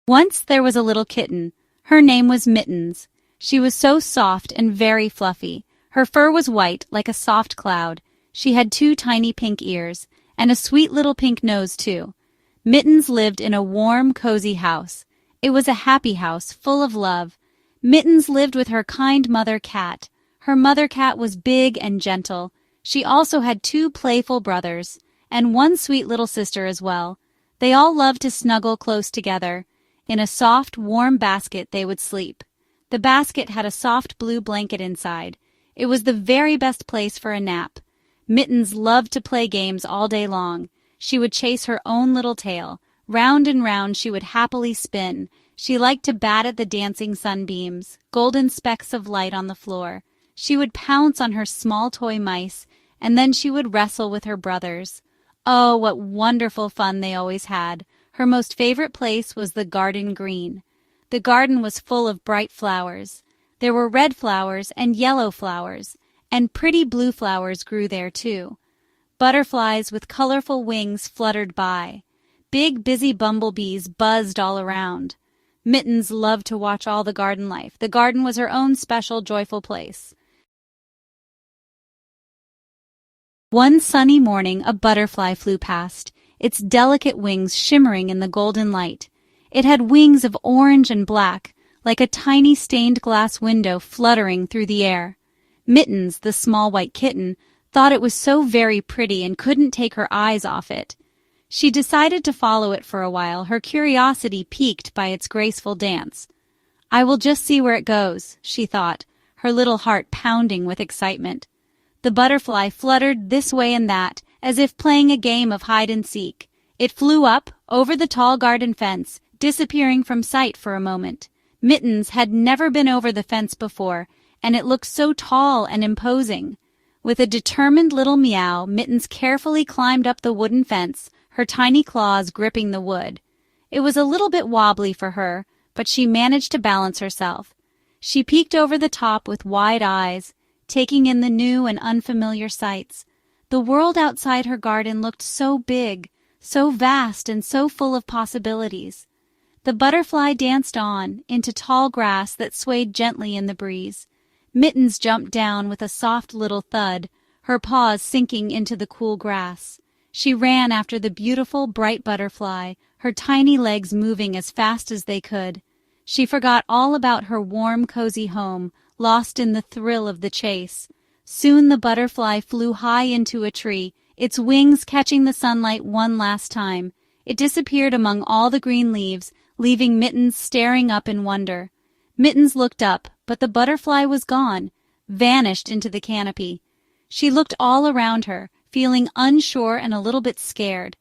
Once there was a little kitten. Her name was Mittens. She was so soft and very fluffy. Her fur was white, like a soft cloud. She had 2 tiny pink ears, and a sweet little pink nose, too. Mittens lived in a warm, cozy house. It was a happy house, full of love. Mittens lived with her kind mother cat. Her mother cat was big and gentle. She also had 2 playful brothers, and 1 sweet little sister as well. They all loved to snuggle close together. In a soft, warm basket they would sleep. The basket had a soft blue blanket inside. It was the very best place for a nap. Mittens loved to play games all day long. She would chase her own little tail. Round and round she would happily spin. She liked to bat at the dancing sunbeams, golden specks of light on the floor. She would pounce on her small toy mice, and then she would wrestle with her brothers. Oh, what wonderful fun they always had. Her most favorite place was the garden green. The garden was full of bright flowers. There were red flowers and yellow flowers, and pretty blue flowers grew there too. Butterflies with colorful wings fluttered by. Big, busy bumblebees buzzed all around. Mittens loved to watch all the garden life. The garden was her own special, joyful place. One sunny morning, a butterfly flew past, its delicate wings shimmering in the golden light. It had wings of orange and black, like a tiny stained glass window fluttering through the air. Mittens, the small white kitten, thought it was so very pretty and couldn't take her eyes off it. She decided to follow it for a while, her curiosity piqued by its graceful dance. "I will just see where it goes," she thought, her little heart pounding with excitement. The butterfly fluttered this way and that, as if playing a game of hide-and-seek. It flew up, over the tall garden fence, disappearing from sight for a moment. Mittens had never been over the fence before, and it looked so tall and imposing. With a determined little meow, Mittens carefully climbed up the wooden fence, her tiny claws gripping the wood. It was a little bit wobbly for her, but she managed to balance herself. She peeked over the top with wide eyes, taking in the new and unfamiliar sights. The world outside her garden looked so big, so vast, and so full of possibilities. The butterfly danced on, into tall grass that swayed gently in the breeze. Mittens jumped down with a soft little thud, her paws sinking into the cool grass. She ran after the beautiful, bright butterfly, her tiny legs moving as fast as they could. She forgot all about her warm, cozy home, lost in the thrill of the chase. Soon the butterfly flew high into a tree, its wings catching the sunlight one last time. It disappeared among all the green leaves, leaving Mittens staring up in wonder. Mittens looked up, but the butterfly was gone, vanished into the canopy. She looked all around her, feeling unsure and a little bit scared.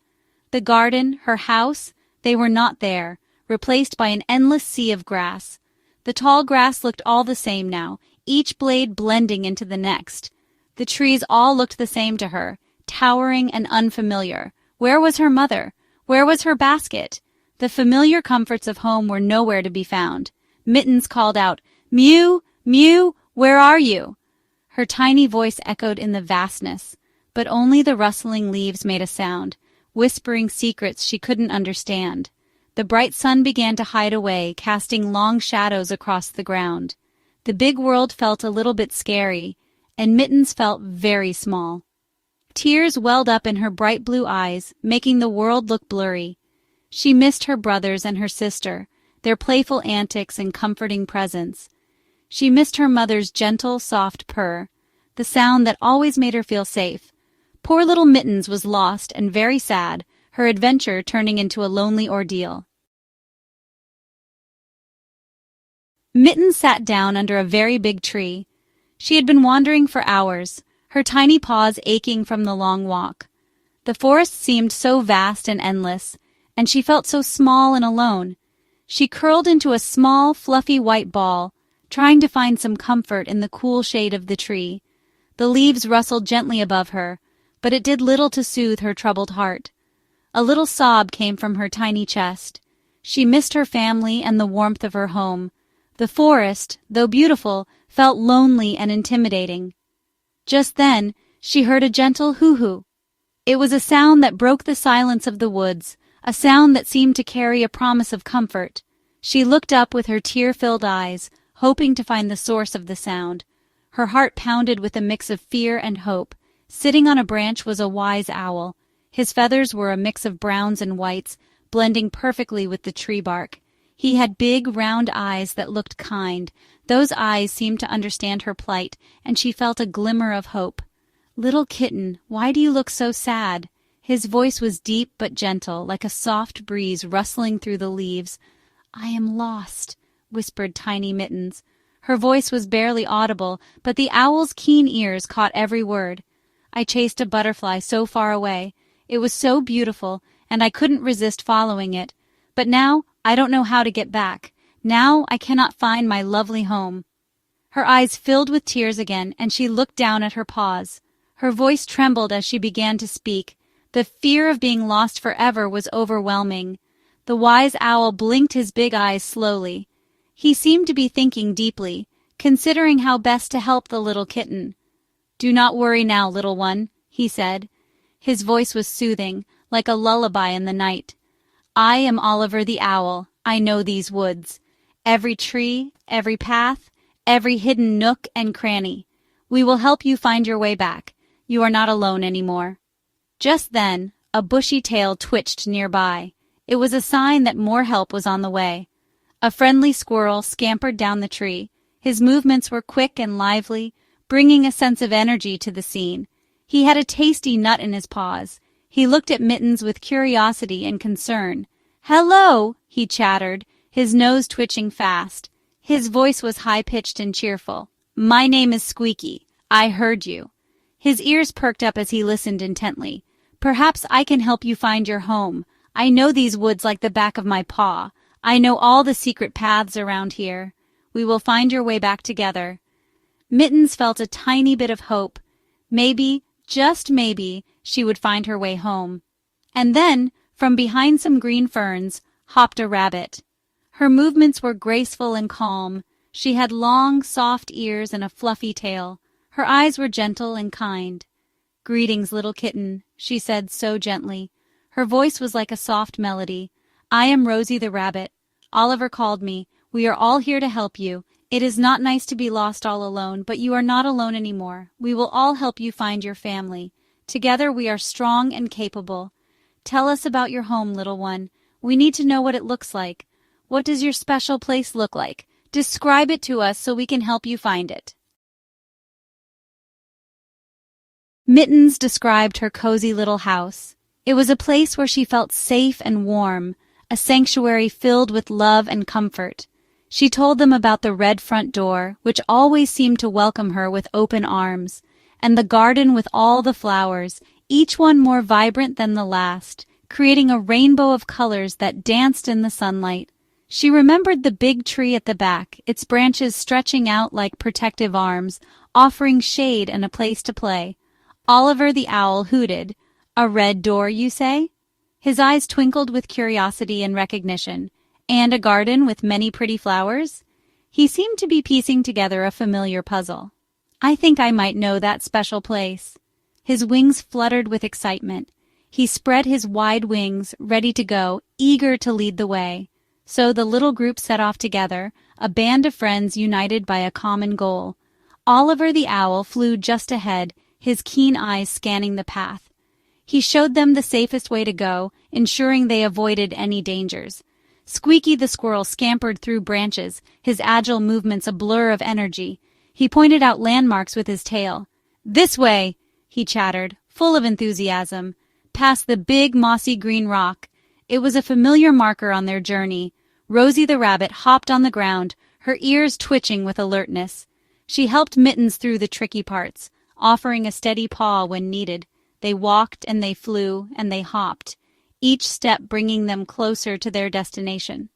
The garden, her house, they were not there, replaced by an endless sea of grass. The tall grass looked all the same now, each blade blending into the next. The trees all looked the same to her, towering and unfamiliar. Where was her mother? Where was her basket? The familiar comforts of home were nowhere to be found. Mittens called out, "Mew, Mew, where are you?" Her tiny voice echoed in the vastness, but only the rustling leaves made a sound, whispering secrets she couldn't understand. The bright sun began to hide away, casting long shadows across the ground. The big world felt a little bit scary, and Mittens felt very small. Tears welled up in her bright blue eyes, making the world look blurry. She missed her brothers and her sister, their playful antics and comforting presence. She missed her mother's gentle, soft purr, the sound that always made her feel safe. Poor little Mittens was lost and very sad, her adventure turning into a lonely ordeal. Mittens sat down under a very big tree. She had been wandering for hours, her tiny paws aching from the long walk. The forest seemed so vast and endless, and she felt so small and alone. She curled into a small, fluffy white ball, trying to find some comfort in the cool shade of the tree. The leaves rustled gently above her, but it did little to soothe her troubled heart. A little sob came from her tiny chest. She missed her family and the warmth of her home. The forest, though beautiful, felt lonely and intimidating. Just then, she heard a gentle hoo-hoo. It was a sound that broke the silence of the woods, a sound that seemed to carry a promise of comfort. She looked up with her tear-filled eyes, hoping to find the source of the sound. Her heart pounded with a mix of fear and hope. Sitting on a branch was a wise owl. His feathers were a mix of browns and whites, blending perfectly with the tree bark. He had big, round eyes that looked kind. Those eyes seemed to understand her plight, and she felt a glimmer of hope. "Little kitten, why do you look so sad?" His voice was deep but gentle, like a soft breeze rustling through the leaves. "I am lost," whispered tiny Mittens. Her voice was barely audible, but the owl's keen ears caught every word. "I chased a butterfly so far away. It was so beautiful, and I couldn't resist following it. But now I don't know how to get back. Now I cannot find my lovely home." Her eyes filled with tears again, and she looked down at her paws. Her voice trembled as she began to speak. The fear of being lost forever was overwhelming. The wise owl blinked his big eyes slowly. He seemed to be thinking deeply, considering how best to help the little kitten. "Do not worry now, little one," he said. His voice was soothing, like a lullaby in the night. "I am Oliver the Owl. I know these woods. Every tree, every path, every hidden nook and cranny. We will help you find your way back. You are not alone anymore." Just then, a bushy tail twitched nearby. It was a sign that more help was on the way. A friendly squirrel scampered down the tree. His movements were quick and lively, bringing a sense of energy to the scene. He had a tasty nut in his paws. He looked at Mittens with curiosity and concern. "Hello," he chattered, his nose twitching fast. His voice was high-pitched and cheerful. "My name is Squeaky. I heard you." His ears perked up as he listened intently. "Perhaps I can help you find your home. I know these woods like the back of my paw. I know all the secret paths around here. We will find your way back together." Mittens felt a tiny bit of hope. Maybe, just maybe, she would find her way home. And then, from behind some green ferns, hopped a rabbit. Her movements were graceful and calm. She had long, soft ears and a fluffy tail. Her eyes were gentle and kind. "Greetings, little kitten," she said so gently. Her voice was like a soft melody. "I am Rosie the rabbit. Oliver called me. We are all here to help you. It is not nice to be lost all alone, but you are not alone anymore. We will all help you find your family. Together we are strong and capable. Tell us about your home, little one. We need to know what it looks like. What does your special place look like? Describe it to us so we can help you find it." Mittens described her cozy little house. It was a place where she felt safe and warm, a sanctuary filled with love and comfort. She told them about the red front door, which always seemed to welcome her with open arms, and the garden with all the flowers, each one more vibrant than the last, creating a rainbow of colors that danced in the sunlight. She remembered the big tree at the back, its branches stretching out like protective arms, offering shade and a place to play. Oliver the owl hooted. "A red door, you say?" His eyes twinkled with curiosity and recognition. "And a garden with many pretty flowers?" He seemed to be piecing together a familiar puzzle. "I think I might know that special place." His wings fluttered with excitement. He spread his wide wings, ready to go, eager to lead the way. So the little group set off together, a band of friends united by a common goal. Oliver the owl flew just ahead, his keen eyes scanning the path. He showed them the safest way to go, ensuring they avoided any dangers. Squeaky the squirrel scampered through branches, his agile movements a blur of energy. He pointed out landmarks with his tail. "This way," he chattered, full of enthusiasm. Past the big, mossy green rock. It was a familiar marker on their journey. Rosie the rabbit hopped on the ground, her ears twitching with alertness. She helped Mittens through the tricky parts, offering a steady paw when needed. They walked and they flew and they hopped, each step bringing them closer to their destination.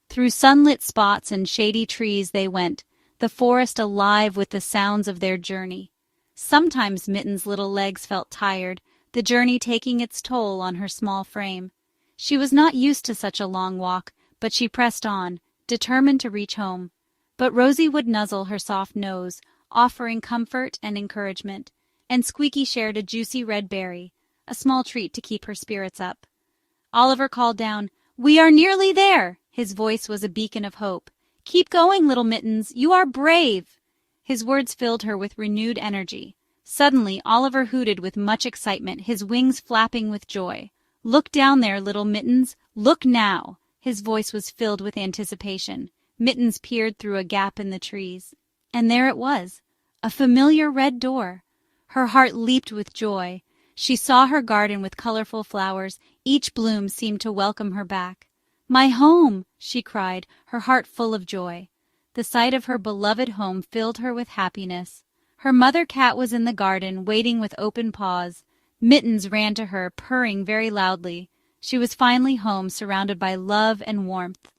Through sunlit spots and shady trees they went, the forest alive with the sounds of their journey. Sometimes Mittens' little legs felt tired, the journey taking its toll on her small frame. She was not used to such a long walk, but she pressed on, determined to reach home. But Rosie would nuzzle her soft nose, offering comfort and encouragement, and Squeaky shared a juicy red berry, a small treat to keep her spirits up. Oliver called down, "We are nearly there!" His voice was a beacon of hope. "Keep going, little Mittens. You are brave." His words filled her with renewed energy. Suddenly, Oliver hooted with much excitement, his wings flapping with joy. "Look down there, little Mittens. Look now." His voice was filled with anticipation. Mittens peered through a gap in the trees. And there it was, a familiar red door. Her heart leaped with joy. She saw her garden with colorful flowers. Each bloom seemed to welcome her back. "My home!" she cried, her heart full of joy. The sight of her beloved home filled her with happiness. Her mother cat was in the garden, waiting with open paws. Mittens ran to her, purring very loudly. She was finally home, surrounded by love and warmth.